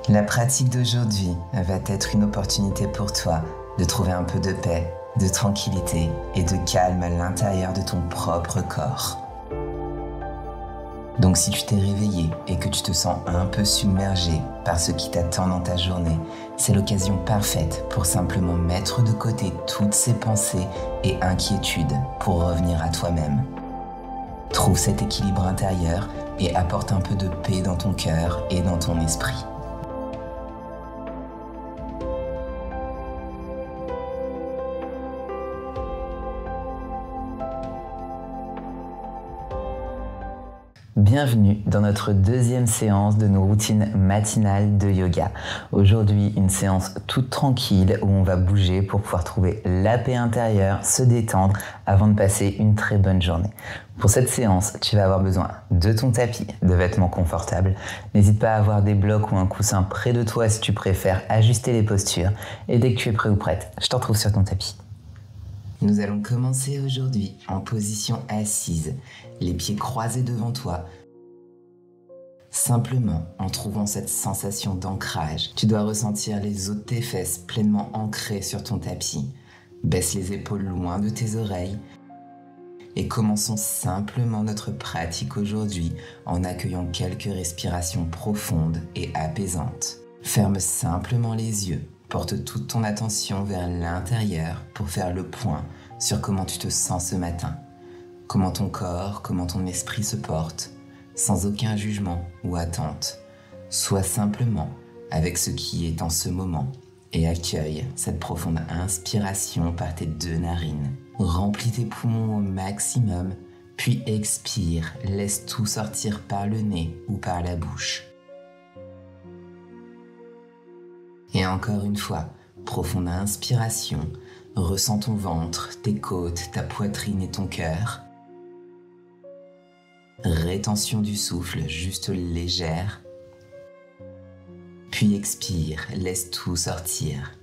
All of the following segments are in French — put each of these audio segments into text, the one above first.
La pratique d'aujourd'hui va être une opportunité pour toi de trouver un peu de paix, de tranquillité et de calme à l'intérieur de ton propre corps. Donc si tu t'es réveillé et que tu te sens un peu submergé par ce qui t'attend dans ta journée, c'est l'occasion parfaite pour simplement mettre de côté toutes ces pensées et inquiétudes pour revenir à toi-même. Trouve cet équilibre intérieur et apporte un peu de paix dans ton cœur et dans ton esprit. Bienvenue dans notre deuxième séance de nos routines matinales de yoga. Aujourd'hui, une séance toute tranquille où on va bouger pour pouvoir trouver la paix intérieure, se détendre avant de passer une très bonne journée. Pour cette séance, tu vas avoir besoin de ton tapis, de vêtements confortables. N'hésite pas à avoir des blocs ou un coussin près de toi si tu préfères ajuster les postures. Et dès que tu es prêt ou prête, je te retrouve sur ton tapis. Nous allons commencer aujourd'hui en position assise, les pieds croisés devant toi. Simplement en trouvant cette sensation d'ancrage, tu dois ressentir les os de tes fesses pleinement ancrés sur ton tapis. Baisse les épaules loin de tes oreilles et commençons simplement notre pratique aujourd'hui en accueillant quelques respirations profondes et apaisantes. Ferme simplement les yeux. Porte toute ton attention vers l'intérieur pour faire le point sur comment tu te sens ce matin. Comment ton corps, comment ton esprit se porte, sans aucun jugement ou attente. Sois simplement avec ce qui est en ce moment et accueille cette profonde inspiration par tes deux narines. Remplis tes poumons au maximum, puis expire, laisse tout sortir par le nez ou par la bouche. Et encore une fois, profonde inspiration, ressens ton ventre, tes côtes, ta poitrine et ton cœur. Rétention du souffle, juste légère. Puis expire, laisse tout sortir.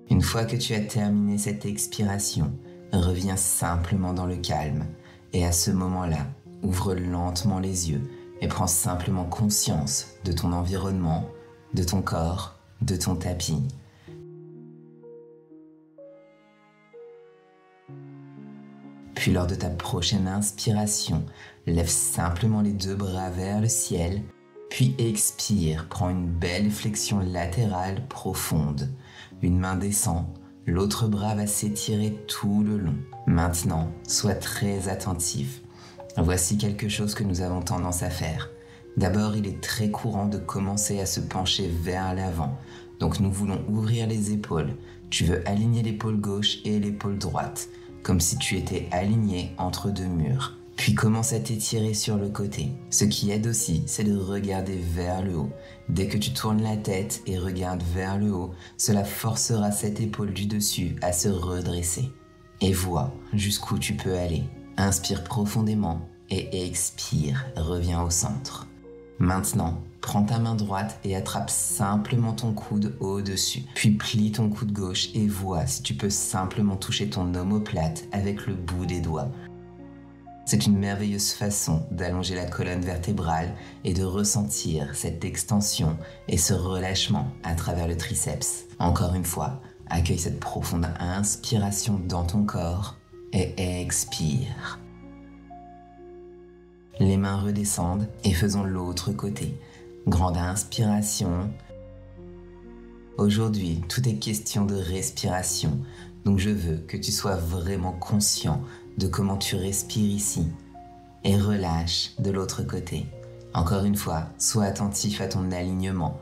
Une fois que tu as terminé cette expiration, reviens simplement dans le calme. Et à ce moment-là, ouvre lentement les yeux et prends simplement conscience de ton environnement, de ton corps, de ton tapis. Puis lors de ta prochaine inspiration, lève simplement les deux bras vers le ciel, puis expire, prends une belle flexion latérale profonde. Une main descend, l'autre bras va s'étirer tout le long. Maintenant, sois très attentif. Voici quelque chose que nous avons tendance à faire. D'abord, il est très courant de commencer à se pencher vers l'avant. Donc nous voulons ouvrir les épaules. Tu veux aligner l'épaule gauche et l'épaule droite, comme si tu étais aligné entre deux murs. Puis commence à t'étirer sur le côté. Ce qui aide aussi, c'est de regarder vers le haut. Dès que tu tournes la tête et regardes vers le haut, cela forcera cette épaule du dessus à se redresser. Et vois jusqu'où tu peux aller. Inspire profondément et expire, reviens au centre. Maintenant, prends ta main droite et attrape simplement ton coude au-dessus. Puis plie ton coude gauche et vois si tu peux simplement toucher ton omoplate avec le bout des doigts. C'est une merveilleuse façon d'allonger la colonne vertébrale et de ressentir cette extension et ce relâchement à travers le triceps. Encore une fois, accueille cette profonde inspiration dans ton corps et expire. Les mains redescendent et faisons l'autre côté. Grande inspiration. Aujourd'hui, tout est question de respiration. Donc je veux que tu sois vraiment conscient de comment tu respires ici. Et relâche de l'autre côté. Encore une fois, sois attentif à ton alignement.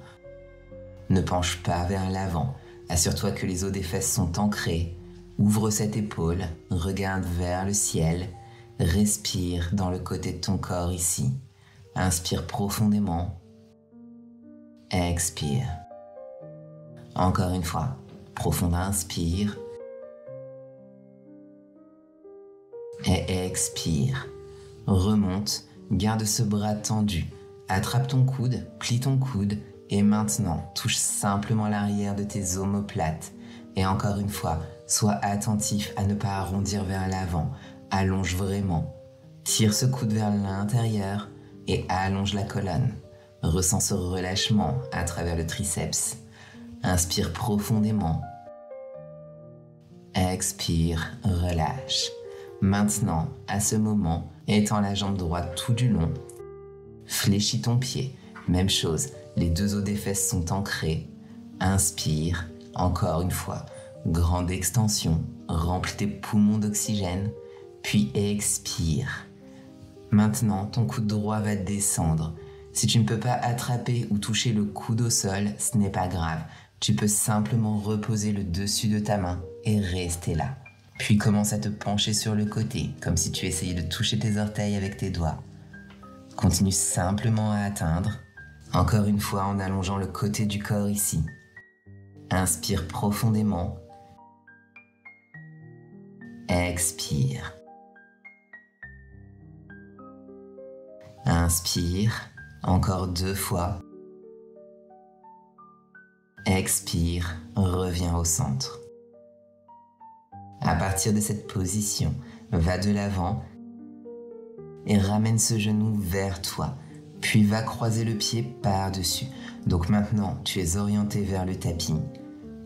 Ne penche pas vers l'avant. Assure-toi que les os des fesses sont ancrés. Ouvre cette épaule, regarde vers le ciel. Respire dans le côté de ton corps ici. Inspire profondément. Expire. Encore une fois, profonde inspire. Et expire. Remonte, garde ce bras tendu. Attrape ton coude, plie ton coude et maintenant touche simplement l'arrière de tes omoplates. Et encore une fois, sois attentif à ne pas arrondir vers l'avant. Allonge vraiment. Tire ce coude vers l'intérieur et allonge la colonne. Ressens ce relâchement à travers le triceps. Inspire profondément. Expire, relâche. Maintenant, à ce moment, étends la jambe droite tout du long. Fléchis ton pied. Même chose, les deux os des fesses sont ancrés. Inspire, encore une fois. Grande extension, remplis tes poumons d'oxygène. Puis expire. Maintenant, ton coude droit va descendre. Si tu ne peux pas attraper ou toucher le coude au sol, ce n'est pas grave. Tu peux simplement reposer le dessus de ta main et rester là. Puis commence à te pencher sur le côté, comme si tu essayais de toucher tes orteils avec tes doigts. Continue simplement à atteindre. Encore une fois en allongeant le côté du corps ici. Inspire profondément. Expire. Inspire, encore 2 fois. Expire, reviens au centre. À partir de cette position, va de l'avant et ramène ce genou vers toi. Puis va croiser le pied par-dessus. Donc maintenant, tu es orienté vers le tapis.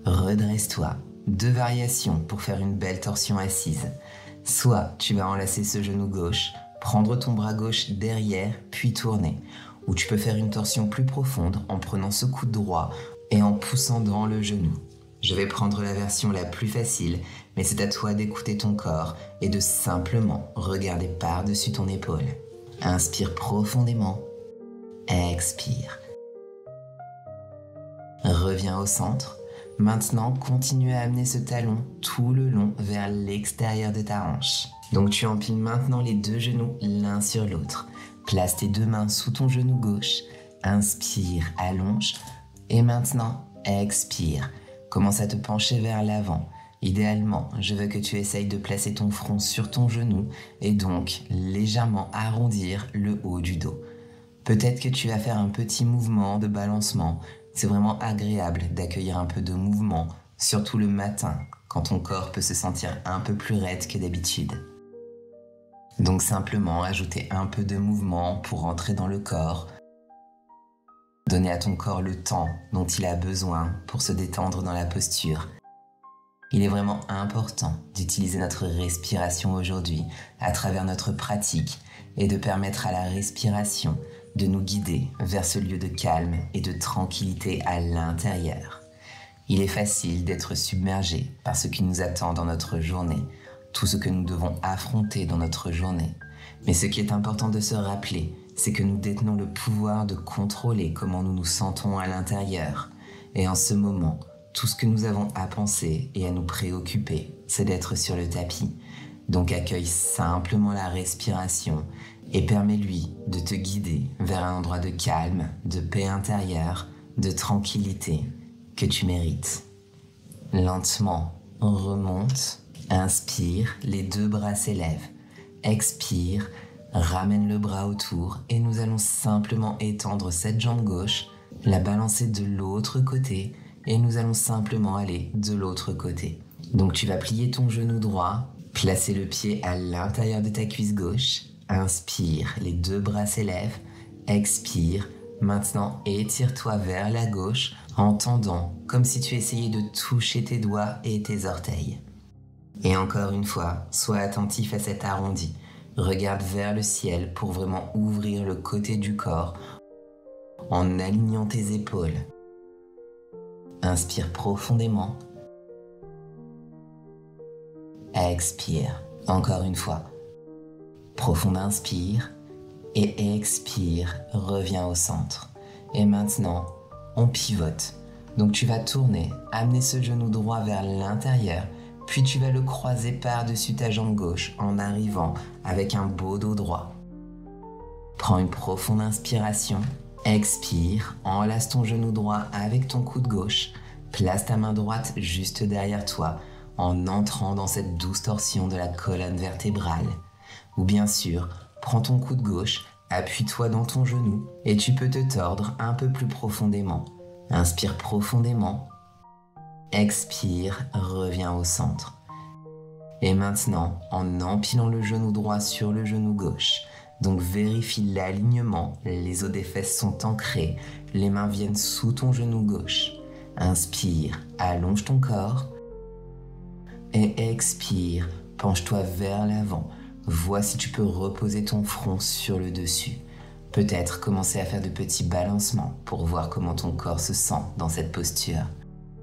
Redresse-toi. 2 variations pour faire une belle torsion assise. Soit tu vas enlacer ce genou gauche, prendre ton bras gauche derrière, puis tourner. Ou tu peux faire une torsion plus profonde en prenant ce coude droit et en poussant dans le genou. Je vais prendre la version la plus facile, mais c'est à toi d'écouter ton corps et de simplement regarder par-dessus ton épaule. Inspire profondément. Expire. Reviens au centre. Maintenant, continue à amener ce talon tout le long vers l'extérieur de ta hanche. Donc tu empiles maintenant les 2 genoux l'un sur l'autre. Place tes 2 mains sous ton genou gauche. Inspire, allonge. Et maintenant, expire. Commence à te pencher vers l'avant. Idéalement, je veux que tu essayes de placer ton front sur ton genou et donc légèrement arrondir le haut du dos. Peut-être que tu vas faire un petit mouvement de balancement. C'est vraiment agréable d'accueillir un peu de mouvement, surtout le matin, quand ton corps peut se sentir un peu plus raide que d'habitude. Donc simplement ajouter un peu de mouvement pour entrer dans le corps. Donner à ton corps le temps dont il a besoin pour se détendre dans la posture. Il est vraiment important d'utiliser notre respiration aujourd'hui à travers notre pratique et de permettre à la respiration de nous guider vers ce lieu de calme et de tranquillité à l'intérieur. Il est facile d'être submergé par ce qui nous attend dans notre journée, tout ce que nous devons affronter dans notre journée. Mais ce qui est important de se rappeler, c'est que nous détenons le pouvoir de contrôler comment nous nous sentons à l'intérieur. Et en ce moment, tout ce que nous avons à penser et à nous préoccuper, c'est d'être sur le tapis. Donc accueille simplement la respiration et permets-lui de te guider vers un endroit de calme, de paix intérieure, de tranquillité que tu mérites. Lentement, on remonte, inspire, les 2 bras s'élèvent, expire, ramène le bras autour et nous allons simplement étendre cette jambe gauche, la balancer de l'autre côté et nous allons simplement aller de l'autre côté. Donc tu vas plier ton genou droit, placer le pied à l'intérieur de ta cuisse gauche, inspire, les 2 bras s'élèvent, expire, maintenant étire-toi vers la gauche en tendant comme si tu essayais de toucher tes doigts et tes orteils. Et encore une fois, sois attentif à cet arrondi. Regarde vers le ciel pour vraiment ouvrir le côté du corps en alignant tes épaules. Inspire profondément. Expire. Encore une fois. Profond inspire et expire. Reviens au centre. Et maintenant, on pivote. Donc tu vas tourner, amener ce genou droit vers l'intérieur, puis tu vas le croiser par-dessus ta jambe gauche en arrivant avec un beau dos droit. Prends une profonde inspiration, expire, enlace ton genou droit avec ton coude gauche, place ta main droite juste derrière toi en entrant dans cette douce torsion de la colonne vertébrale. Ou bien sûr, prends ton coude gauche, appuie-toi dans ton genou et tu peux te tordre un peu plus profondément. Inspire profondément. Expire, reviens au centre. Et maintenant, en empilant le genou droit sur le genou gauche, Donc vérifie l'alignement, les os des fesses sont ancrés, les mains viennent sous ton genou gauche. Inspire, allonge ton corps. Et expire, penche-toi vers l'avant. Vois si tu peux reposer ton front sur le dessus. Peut-être commencer à faire de petits balancements pour voir comment ton corps se sent dans cette posture.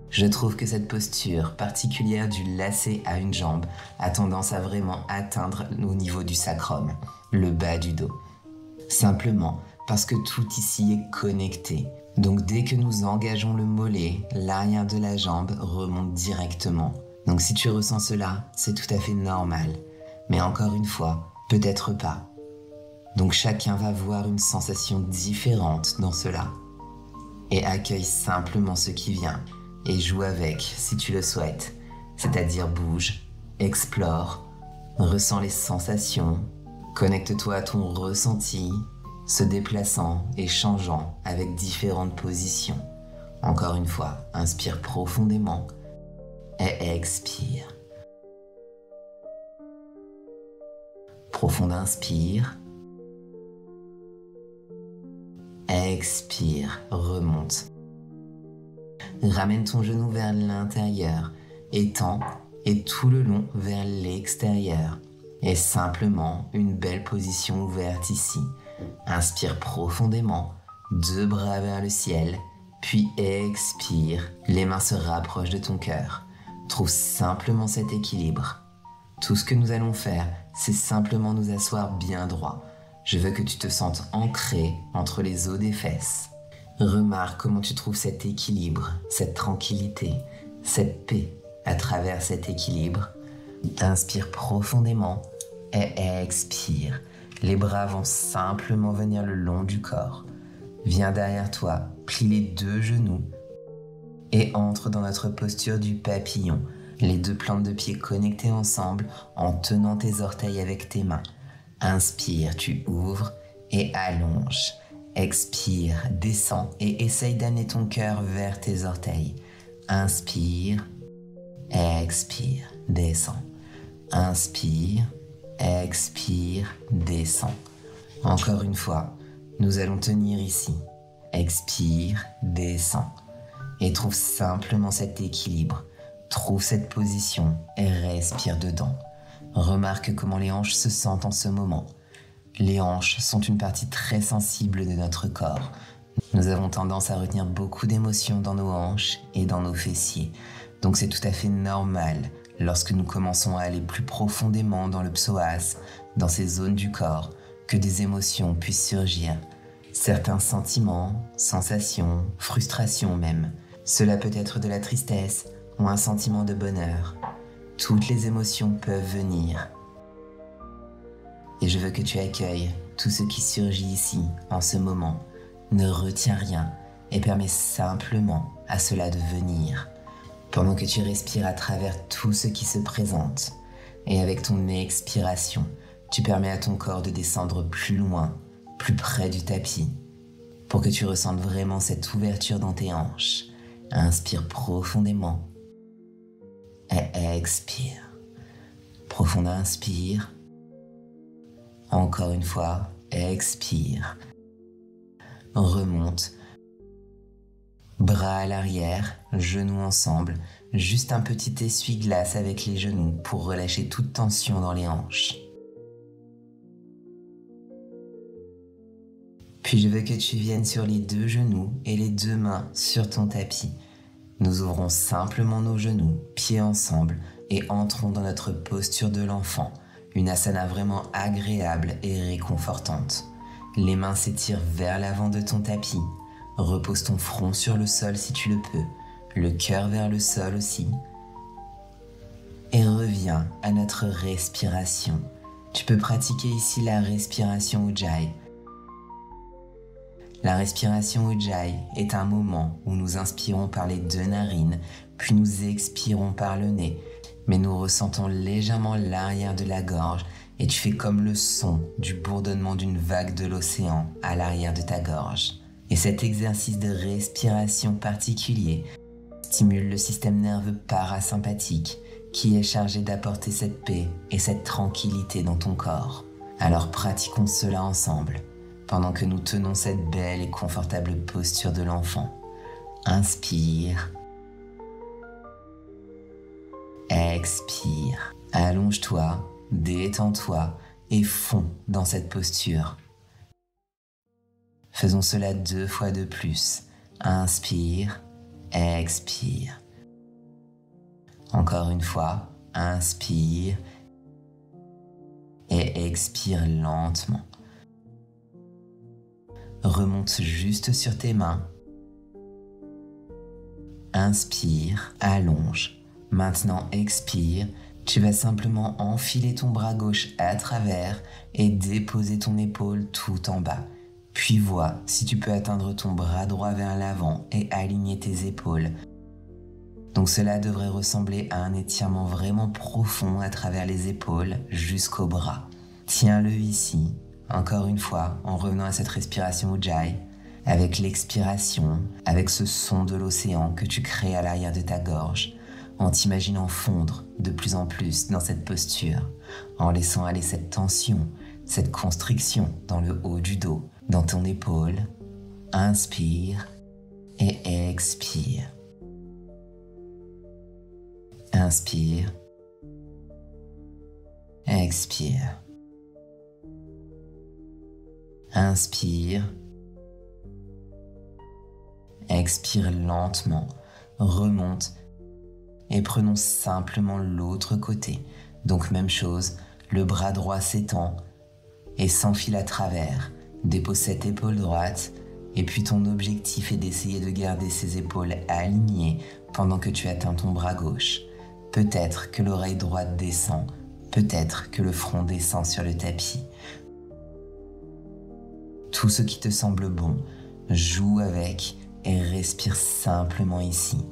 Je trouve que cette posture particulière du lacet à une jambe a tendance à vraiment atteindre au niveau du sacrum, le bas du dos. Simplement parce que tout ici est connecté. Donc dès que nous engageons le mollet, l'arrière de la jambe remonte directement. Donc si tu ressens cela, c'est tout à fait normal. Mais encore une fois, peut-être pas. Donc chacun va voir une sensation différente dans cela. Et accueille simplement ce qui vient. Et joue avec si tu le souhaites. C'est-à-dire bouge, explore, ressens les sensations, connecte-toi à ton ressenti, se déplaçant et changeant avec différentes positions. Encore une fois, inspire profondément et expire. Profond inspire. Expire, remonte. Ramène ton genou vers l'intérieur, étends et tout le long vers l'extérieur. Et simplement une belle position ouverte ici. Inspire profondément, 2 bras vers le ciel, puis expire. Les mains se rapprochent de ton cœur. Trouve simplement cet équilibre. Tout ce que nous allons faire, c'est simplement nous asseoir bien droit. Je veux que tu te sentes ancré entre les os des fesses. Remarque comment tu trouves cet équilibre, cette tranquillité, cette paix à travers cet équilibre. Inspire profondément et expire. Les bras vont simplement venir le long du corps. Viens derrière toi, plie les 2 genoux et entre dans notre posture du papillon. Les 2 plantes de pied connectées ensemble en tenant tes orteils avec tes mains. Inspire, tu ouvres et allonges. Expire, descends et essaye d'amener ton cœur vers tes orteils. Inspire, expire, descends. Inspire, expire, descends. Encore une fois, nous allons tenir ici. Expire, descends. Et trouve simplement cet équilibre. Trouve cette position et respire dedans. Remarque comment les hanches se sentent en ce moment. Les hanches sont une partie très sensible de notre corps. Nous avons tendance à retenir beaucoup d'émotions dans nos hanches et dans nos fessiers. Donc c'est tout à fait normal lorsque nous commençons à aller plus profondément dans le psoas, dans ces zones du corps, que des émotions puissent surgir. Certains sentiments, sensations, frustrations même. Cela peut être de la tristesse ou un sentiment de bonheur. Toutes les émotions peuvent venir. Et je veux que tu accueilles tout ce qui surgit ici, en ce moment. Ne retiens rien et permets simplement à cela de venir. Pendant que tu respires à travers tout ce qui se présente. Et avec ton expiration, tu permets à ton corps de descendre plus loin, plus près du tapis. Pour que tu ressentes vraiment cette ouverture dans tes hanches. Inspire profondément. Et expire. Profond inspire. Encore une fois, expire. Remonte. Bras à l'arrière, genoux ensemble. Juste un petit essuie-glace avec les genoux pour relâcher toute tension dans les hanches. Puis je veux que tu viennes sur les 2 genoux et les 2 mains sur ton tapis. Nous ouvrons simplement nos genoux, pieds ensemble, et entrons dans notre posture de l'enfant. Une asana vraiment agréable et réconfortante. Les mains s'étirent vers l'avant de ton tapis. Repose ton front sur le sol si tu le peux. Le cœur vers le sol aussi. Et reviens à notre respiration. Tu peux pratiquer ici la respiration Ujjayi. La respiration Ujjayi est un moment où nous inspirons par les 2 narines, puis nous expirons par le nez. Mais nous ressentons légèrement l'arrière de la gorge et tu fais comme le son du bourdonnement d'une vague de l'océan à l'arrière de ta gorge. Et cet exercice de respiration particulier stimule le système nerveux parasympathique qui est chargé d'apporter cette paix et cette tranquillité dans ton corps. Alors pratiquons cela ensemble, pendant que nous tenons cette belle et confortable posture de l'enfant. Inspire. Expire. Allonge-toi, détends-toi et fonds dans cette posture. Faisons cela 2 fois de plus. Inspire, expire. Encore une fois, inspire et expire lentement. Remonte juste sur tes mains. Inspire, allonge. Maintenant expire, tu vas simplement enfiler ton bras gauche à travers et déposer ton épaule tout en bas. Puis vois si tu peux atteindre ton bras droit vers l'avant et aligner tes épaules. Donc cela devrait ressembler à un étirement vraiment profond à travers les épaules jusqu'au bras. Tiens-le ici, encore une fois, en revenant à cette respiration Ujjayi, avec l'expiration, avec ce son de l'océan que tu crées à l'arrière de ta gorge, en t'imaginant fondre de plus en plus dans cette posture, en laissant aller cette tension, cette constriction dans le haut du dos, dans ton épaule. Inspire et expire. Inspire, expire. Inspire, expire lentement, remonte et prenons simplement l'autre côté. Donc même chose, le bras droit s'étend et s'enfile à travers. Dépose cette épaule droite et puis ton objectif est d'essayer de garder ces épaules alignées pendant que tu atteins ton bras gauche. Peut-être que l'oreille droite descend, peut-être que le front descend sur le tapis. Tout ce qui te semble bon, joue avec et respire simplement ici,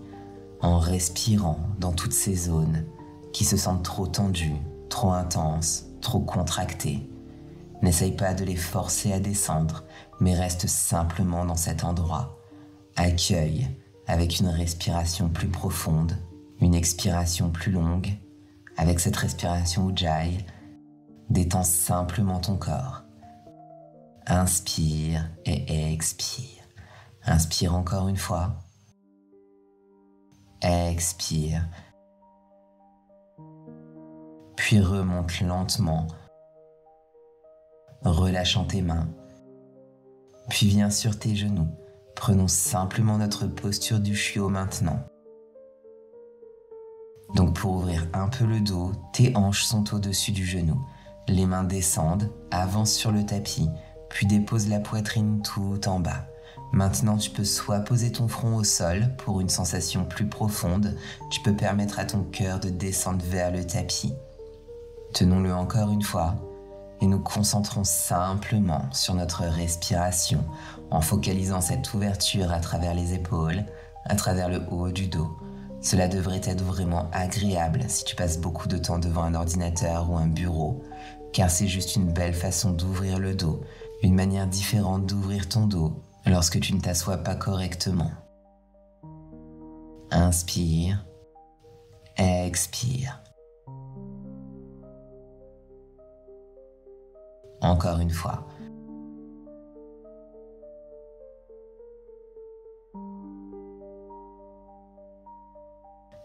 en respirant dans toutes ces zones qui se sentent trop tendues, trop intenses, trop contractées. N'essaye pas de les forcer à descendre, mais reste simplement dans cet endroit. Accueille avec une respiration plus profonde, une expiration plus longue. Avec cette respiration Ujjayi, détends simplement ton corps. Inspire et expire. Inspire encore une fois. Expire. Puis remonte lentement, relâchant tes mains. Puis viens sur tes genoux. Prenons simplement notre posture du chiot maintenant. Donc pour ouvrir un peu le dos, tes hanches sont au-dessus du genou. Les mains descendent, avance sur le tapis, puis dépose la poitrine tout en bas. Maintenant, tu peux soit poser ton front au sol pour une sensation plus profonde, tu peux permettre à ton cœur de descendre vers le tapis. Tenons-le encore une fois et nous concentrons simplement sur notre respiration en focalisant cette ouverture à travers les épaules, à travers le haut du dos. Cela devrait être vraiment agréable si tu passes beaucoup de temps devant un ordinateur ou un bureau, car c'est juste une belle façon d'ouvrir le dos, une manière différente d'ouvrir ton dos lorsque tu ne t'assois pas correctement. Inspire, expire. Encore une fois.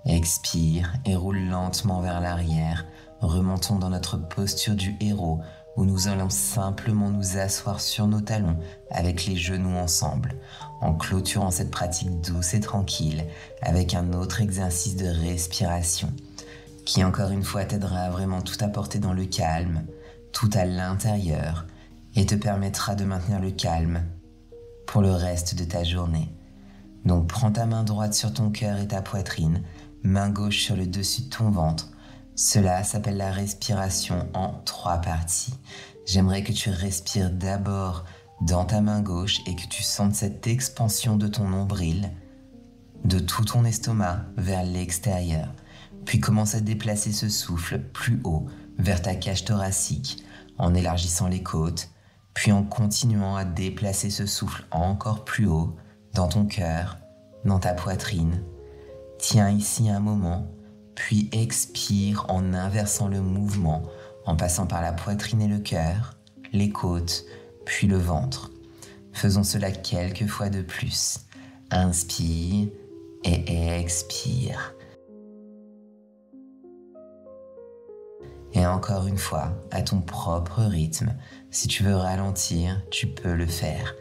Expire et roule lentement vers l'arrière. Remontons dans notre posture du héros où nous allons simplement nous asseoir sur nos talons avec les genoux ensemble, en clôturant cette pratique douce et tranquille avec un autre exercice de respiration qui encore une fois t'aidera à vraiment tout apporter dans le calme, tout à l'intérieur et te permettra de maintenir le calme pour le reste de ta journée. Donc prends ta main droite sur ton cœur et ta poitrine, main gauche sur le dessus de ton ventre. Cela s'appelle la respiration en 3 parties. J'aimerais que tu respires d'abord dans ta main gauche et que tu sentes cette expansion de ton nombril, de tout ton estomac vers l'extérieur. Puis commence à déplacer ce souffle plus haut vers ta cage thoracique en élargissant les côtes, puis en continuant à déplacer ce souffle encore plus haut dans ton cœur, dans ta poitrine. Tiens ici un moment, puis expire en inversant le mouvement, en passant par la poitrine et le cœur, les côtes, puis le ventre. Faisons cela quelques fois de plus. Inspire et expire. Et encore une fois, à ton propre rythme. Si tu veux ralentir, tu peux le faire.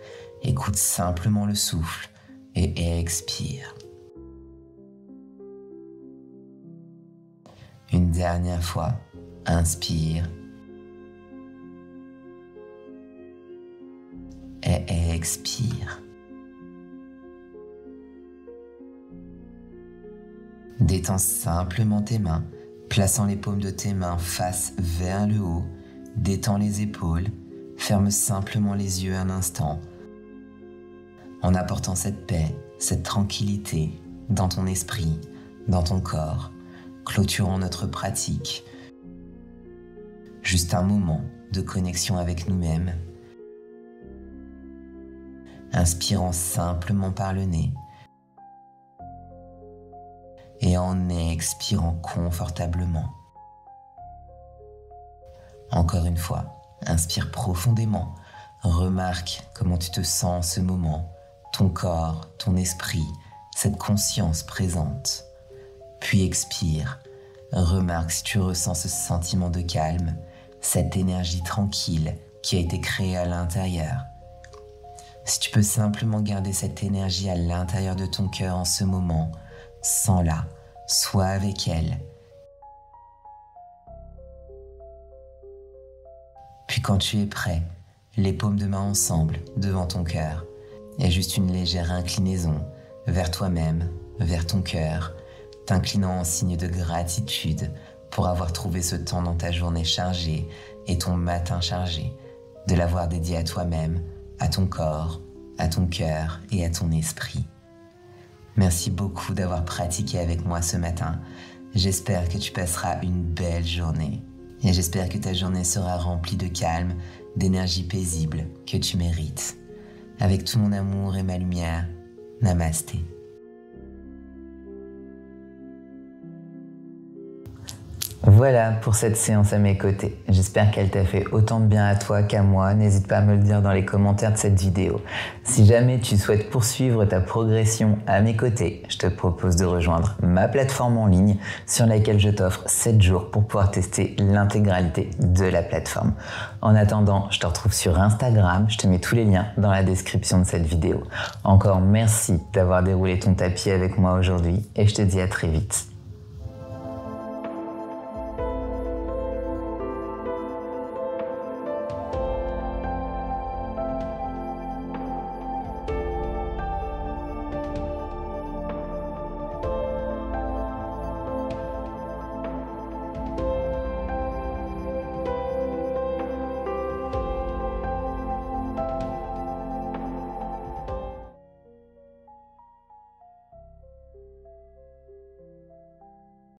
Écoute simplement le souffle et expire. Une dernière fois, inspire et expire. Détends simplement tes mains, plaçant les paumes de tes mains face vers le haut. Détends les épaules, ferme simplement les yeux un instant, en apportant cette paix, cette tranquillité dans ton esprit, dans ton corps, clôturant notre pratique. Juste un moment de connexion avec nous-mêmes. Inspirant simplement par le nez et en expirant confortablement. Encore une fois, inspire profondément. Remarque comment tu te sens en ce moment, ton corps, ton esprit, cette conscience présente. Puis expire. Remarque si tu ressens ce sentiment de calme, cette énergie tranquille qui a été créée à l'intérieur. Si tu peux simplement garder cette énergie à l'intérieur de ton cœur en ce moment, sens-la, sois avec elle. Puis quand tu es prêt, les paumes de main ensemble devant ton cœur et juste une légère inclinaison vers toi-même, vers ton cœur, t'inclinant en signe de gratitude pour avoir trouvé ce temps dans ta journée chargée et ton matin chargé, de l'avoir dédié à toi-même, à ton corps, à ton cœur et à ton esprit. Merci beaucoup d'avoir pratiqué avec moi ce matin. J'espère que tu passeras une belle journée. Et j'espère que ta journée sera remplie de calme, d'énergie paisible que tu mérites. Avec tout mon amour et ma lumière, Namasté. Voilà pour cette séance à mes côtés. J'espère qu'elle t'a fait autant de bien à toi qu'à moi. N'hésite pas à me le dire dans les commentaires de cette vidéo. Si jamais tu souhaites poursuivre ta progression à mes côtés, je te propose de rejoindre ma plateforme en ligne sur laquelle je t'offre 7 jours pour pouvoir tester l'intégralité de la plateforme. En attendant, je te retrouve sur Instagram. Je te mets tous les liens dans la description de cette vidéo. Encore merci d'avoir déroulé ton tapis avec moi aujourd'hui et je te dis à très vite.